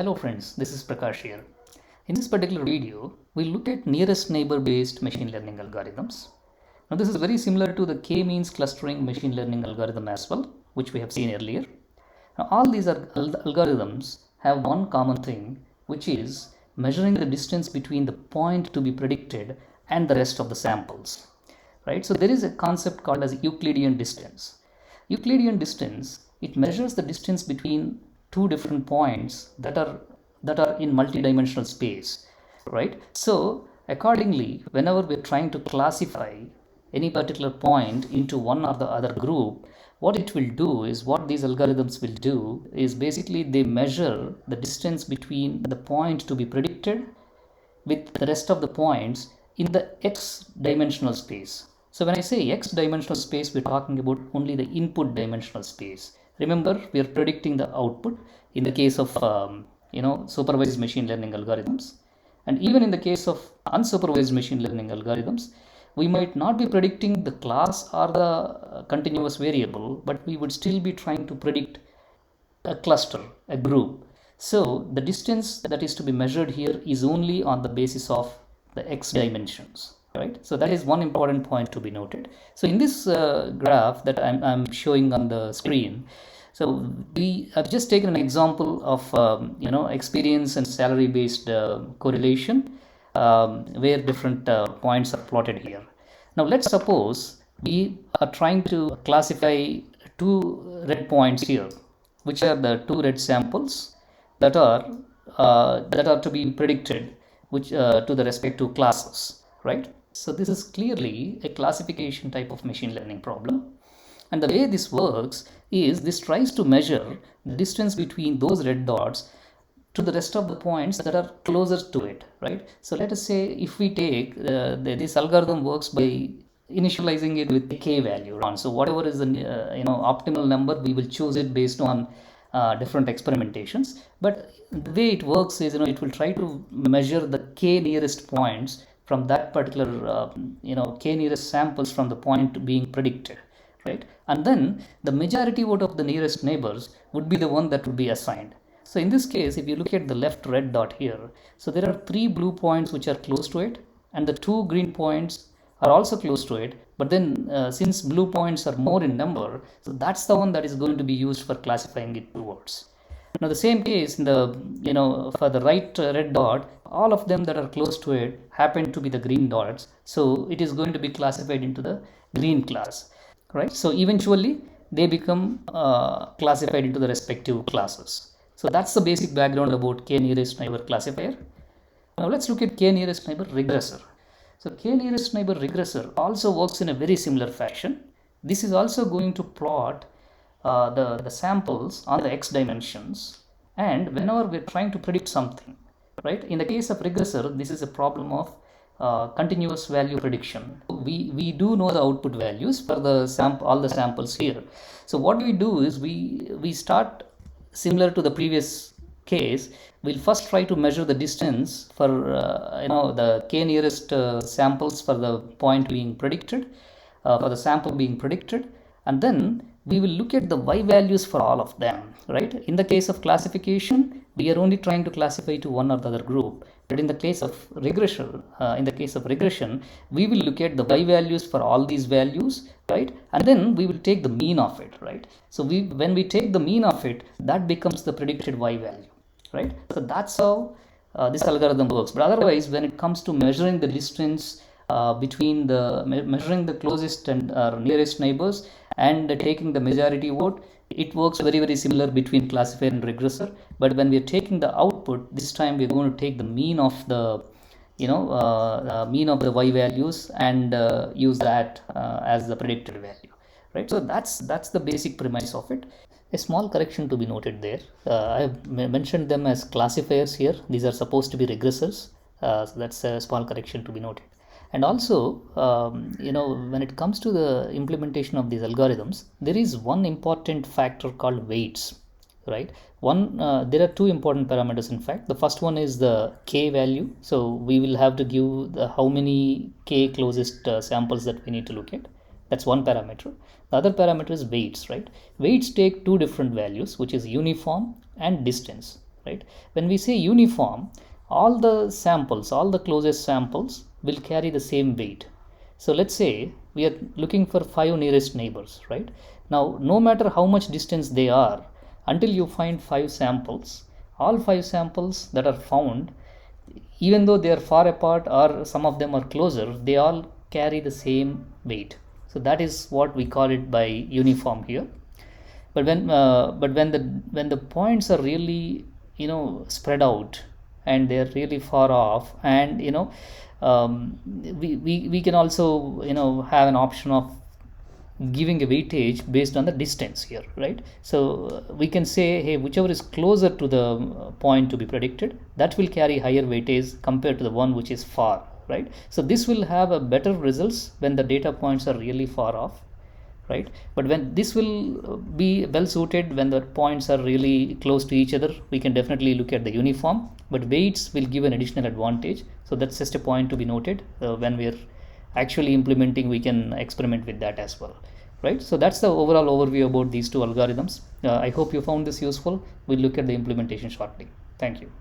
Hello friends, this is Prakash here. In this particular video, we'll look at nearest neighbor based machine learning algorithms. Now this is very similar to the k-means clustering machine learning algorithm as well, which we have seen earlier. Now all these algorithms have one common thing, which is measuring the distance between the point to be predicted and the rest of the samples. Right? So there is a concept called as Euclidean distance. Euclidean distance, it measures the distance between two different points that are in multidimensional space, right? So accordingly, whenever we're trying to classify any particular point into one or the other group, what it will do is, what these algorithms will do is basically they measure the distance between the point to be predicted with the rest of the points in the x dimensional space. So when I say x dimensional space, we're talking about only the input dimensional space. Remember, we are predicting the output in the case of supervised machine learning algorithms, and even in the case of unsupervised machine learning algorithms, we might not be predicting the class or the continuous variable, but we would still be trying to predict a cluster, a group. So the distance that is to be measured here is only on the basis of the x dimensions, right? So that is one important point to be noted. So in this graph that I'm showing on the screen, so we have just taken an example of experience and salary based correlation, where different points are plotted here. Now let's suppose we are trying to classify two red points here, which are the two red samples that are to be predicted, which to the respective classes, right? So this is clearly a classification type of machine learning problem. And the way this works is, this tries to measure the distance between those red dots to the rest of the points that are closer to it, right? So let us say if we take this algorithm works by initializing it with k value. So whatever is the optimal number, we will choose it based on different experimentations. But the way it works is, it will try to measure the k nearest points from that particular k nearest samples from the point being predicted, right? And then the majority vote of the nearest neighbors would be the one that would be assigned. So in this case, if you look at the left red dot here, so there are 3 blue points which are close to it, and the 2 green points are also close to it. But then since blue points are more in number, so that's the one that is going to be used for classifying it towards. Now the same case in the for the right red dot, all of them that are close to it happen to be the green dots, so it is going to be classified into the green class, right? So eventually they become classified into the respective classes. So that's the basic background about k nearest neighbor classifier. Now let's look at k nearest neighbor regressor. So k nearest neighbor regressor also works in a very similar fashion. This is also going to plot the samples on the x dimensions, and whenever we're trying to predict something, right? In the case of regressor, this is a problem of continuous value prediction. We do know the output values for the all the samples here. So what we do is we start similar to the previous case. We'll first try to measure the distance for the k nearest samples for the point being predicted, for the sample being predicted, and then we will look at the y values for all of them, right? In the case of classification, we are only trying to classify to one or the other group, but in the case of regression, we will look at the y values for all these values, right? And then we will take the mean of it, right? So when we take the mean of it, that becomes the predicted y value, right? So that's how this algorithm works. But otherwise, when it comes to measuring the distance between measuring the closest and nearest neighbors and taking the majority vote, it works very, very similar between classifier and regressor. But when we are taking the output, this time we're going to take the mean of the mean of the y values and use that as the predicted value, right? So that's the basic premise of it. A small correction to be noted there. I have mentioned them as classifiers here. These are supposed to be regressors. So that's a small correction to be noted. And also, when it comes to the implementation of these algorithms, there is one important factor called weights, right? There are two important parameters. In fact, the first one is the k value. So we will have to give how many k closest samples that we need to look at. That's one parameter. The other parameter is weights, right? Weights take two different values, which is uniform and distance. right? When we say uniform, all the samples, all the closest samples will carry the same weight. So let's say we are looking for 5 nearest neighbors, right? Now, no matter how much distance they are, until you find 5 samples, all 5 samples that are found, even though they are far apart or some of them are closer, they all carry the same weight. So that is what we call it by uniform here. But when the points are really, spread out, and they're really far off, and we can also have an option of giving a weightage based on the distance here, right? So we can say, hey, whichever is closer to the point to be predicted, that will carry higher weightage compared to the one which is far, right? So this will have a better results when the data points are really far off, right? But when this will be well suited when the points are really close to each other, we can definitely look at the uniform, but weights will give an additional advantage. So that's just a point to be noted. When we're actually implementing, we can experiment with that as well, right? So that's the overall overview about these two algorithms. I hope you found this useful. We'll look at the implementation shortly. Thank you.